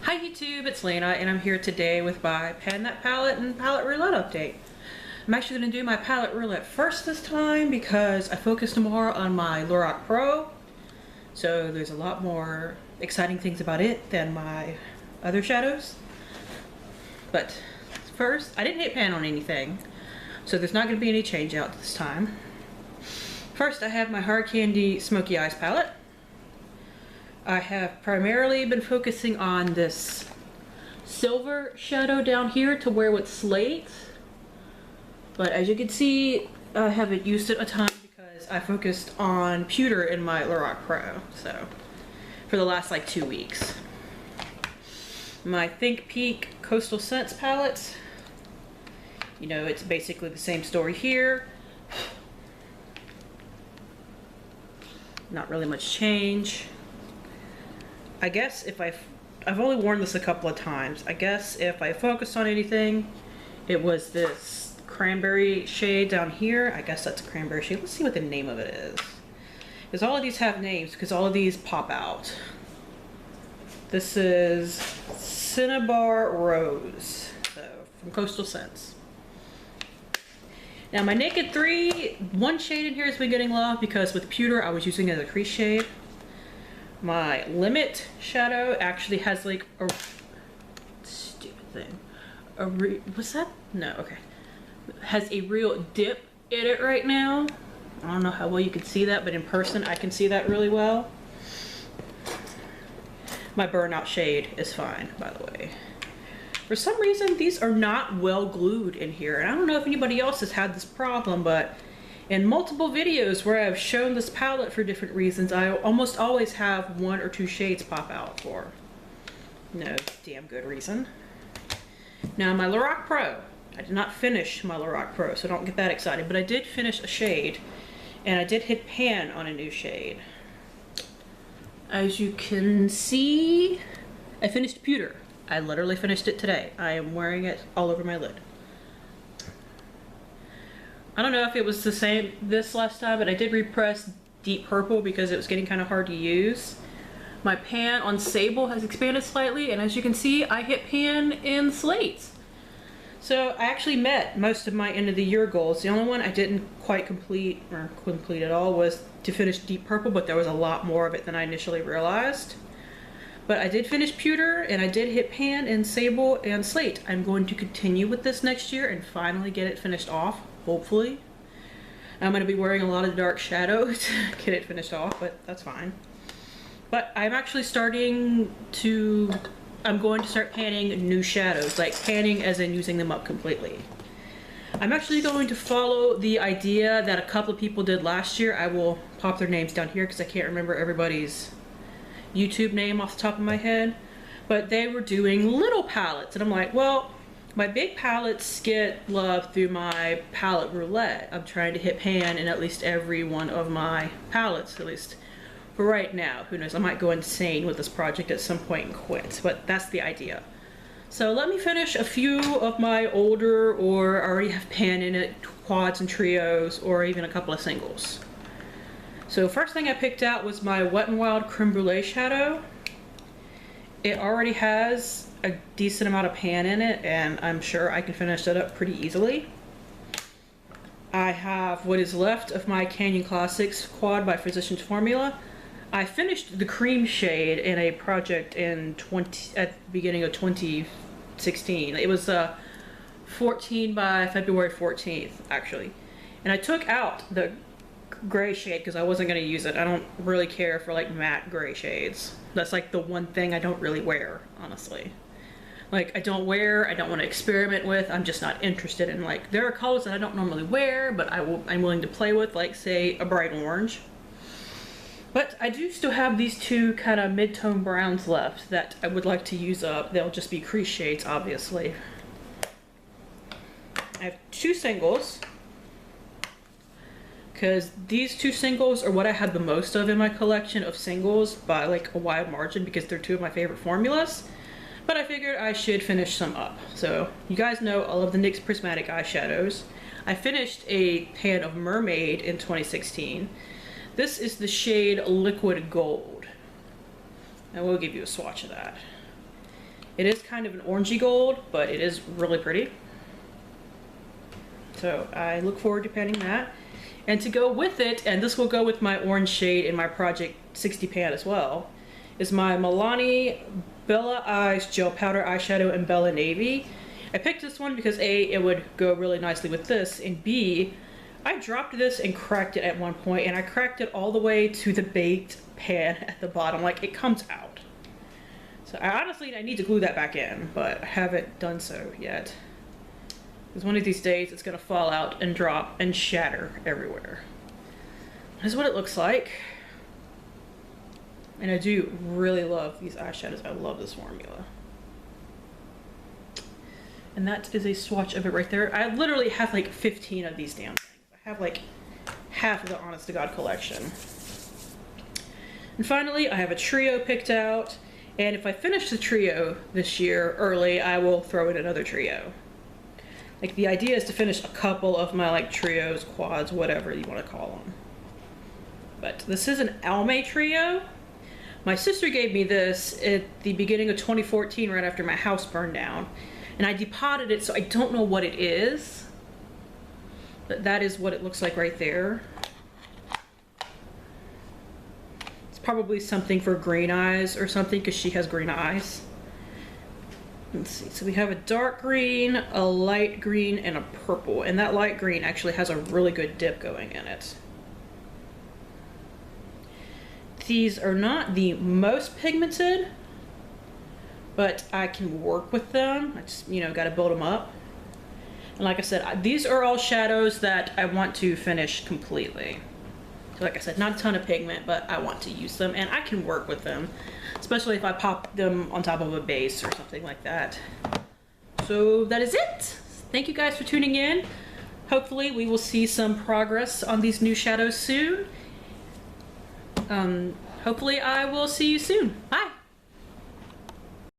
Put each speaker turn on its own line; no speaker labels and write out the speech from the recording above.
Hi YouTube, it's Lena and I'm here today with my Pan That Palette and Palette Roulette update. I'm actually going to do my Palette Roulette first this time because I focused more on my Lorac Pro. So there's a lot more exciting things about it than my other shadows. But first, I didn't hit pan on anything, so there's not going to be any change out this time. First, I have my Hard Candy Smoky Eyes palette. I have primarily been focusing on this silver shadow down here to wear with slate. But as you can see, I haven't used it a ton because I focused on pewter in my Lorac Pro. So, for the last like 2 weeks. My Think Peak Coastal Scents palette. You know, it's basically the same story here. Not really much change. I guess if I've only worn this a couple of times. I guess if I focused on anything, it was this cranberry shade down here. I guess that's a cranberry shade. Let's see what the name of it is. Because all of these have names, because all of these pop out. This is Cinnabar Rose, so from Coastal Scents. Now my Naked 3, one shade in here has been getting love because with pewter I was using it as a crease shade. My Limit shadow actually has like a stupid thing. What's that? No, okay. Has a real dip in it right now. I don't know how well you can see that, but in person I can see that really well. My Burnout shade is fine, by the way. For some reason, these are not well glued in here. And I don't know if anybody else has had this problem, but in multiple videos where I've shown this palette for different reasons, I almost always have 1 or 2 shades pop out for no damn good reason. Now my Lorac Pro, I did not finish my Lorac Pro, so don't get that excited, but I did finish a shade, and I did hit pan on a new shade. As you can see, I finished pewter. I literally finished it today. I am wearing it all over my lid. I don't know if it was the same this last time, but I did repress Deep Purple because it was getting kind of hard to use. My pan on Sable has expanded slightly, and as you can see, I hit pan in Slates. So I actually met most of my end of the year goals. The only one I didn't quite complete, or complete at all, was to finish Deep Purple, but there was a lot more of it than I initially realized. But I did finish pewter, and I did hit pan in Sable and Slate. I'm going to continue with this next year and finally get it finished off, hopefully. I'm going to be wearing a lot of dark shadow to get it finished off, but that's fine. But I'm actually I'm going to start panning new shadows, like panning as in using them up completely. I'm actually going to follow the idea that a couple of people did last year. I will pop their names down here because I can't remember everybody's YouTube name off the top of my head, but they were doing little palettes, and I'm like, well, my big palettes get love through my palette roulette. I'm trying to hit pan in at least every one of my palettes, at least for right now. Who knows, I might go insane with this project at some point and quit, but that's the idea. So let me finish a few of my older, or already have pan in it, quads and trios, or even a couple of singles. So first thing I picked out was my Wet n Wild Creme Brulee shadow. It already has a decent amount of pan in it, and I'm sure I can finish that up pretty easily. I have what is left of my Canyon Classics quad by Physicians Formula. I finished the cream shade in a project at the beginning of 2016. It was 14 by February 14th, actually. And I took out the gray shade because I wasn't going to use it. I don't really care for like matte gray shades. That's like the one thing I don't really wear, honestly. Like I don't want to experiment with. I'm just not interested in, like, there are colors that I don't normally wear, but I'm willing to play with, like say a bright orange. But I do still have these two kind of mid-tone browns left that I would like to use up. They'll just be crease shades, obviously. I have 2 singles, because these 2 singles are what I have the most of in my collection of singles by like a wide margin, because they're 2 of my favorite formulas. But I figured I should finish some up. So you guys know all of the NYX Prismatic eyeshadows. I finished a pan of Mermaid in 2016. This is the shade Liquid Gold. And we'll give you a swatch of that. It is kind of an orangey gold, but it is really pretty. So I look forward to painting that. And to go with it, and this will go with my orange shade in my Project 60 pan as well, is my Milani Bella Eyes Gel Powder Eyeshadow in Bella Navy. I picked this one because A, it would go really nicely with this, and B, I dropped this and cracked it at one point, and I cracked it all the way to the baked pan at the bottom. Like, it comes out. So I need to glue that back in, but I haven't done so yet. Because one of these days it's gonna fall out and drop and shatter everywhere. This is what it looks like. And I do really love these eyeshadows. I love this formula. And that is a swatch of it right there. I literally have like 15 of these damn things. I have like half of the Honest to God collection. And finally, I have a trio picked out. And if I finish the trio this year early, I will throw in another trio. Like, the idea is to finish a couple of my like trios, quads, whatever you want to call them. But this is an Almay trio. My sister gave me this at the beginning of 2014, right after my house burned down. And I depotted it, so I don't know what it is. But that is what it looks like right there. It's probably something for green eyes or something, because she has green eyes. Let's see, so we have a dark green, a light green, and a purple. And that light green actually has a really good dip going in it. These are not the most pigmented, but I can work with them. I just, you know, gotta build them up. And like I said, these are all shadows that I want to finish completely. So like I said, not a ton of pigment, but I want to use them, and I can work with them. Especially if I pop them on top of a base or something like that. So that is it. Thank you guys for tuning in. Hopefully we will see some progress on these new shadows soon. Hopefully I will see you soon. Bye.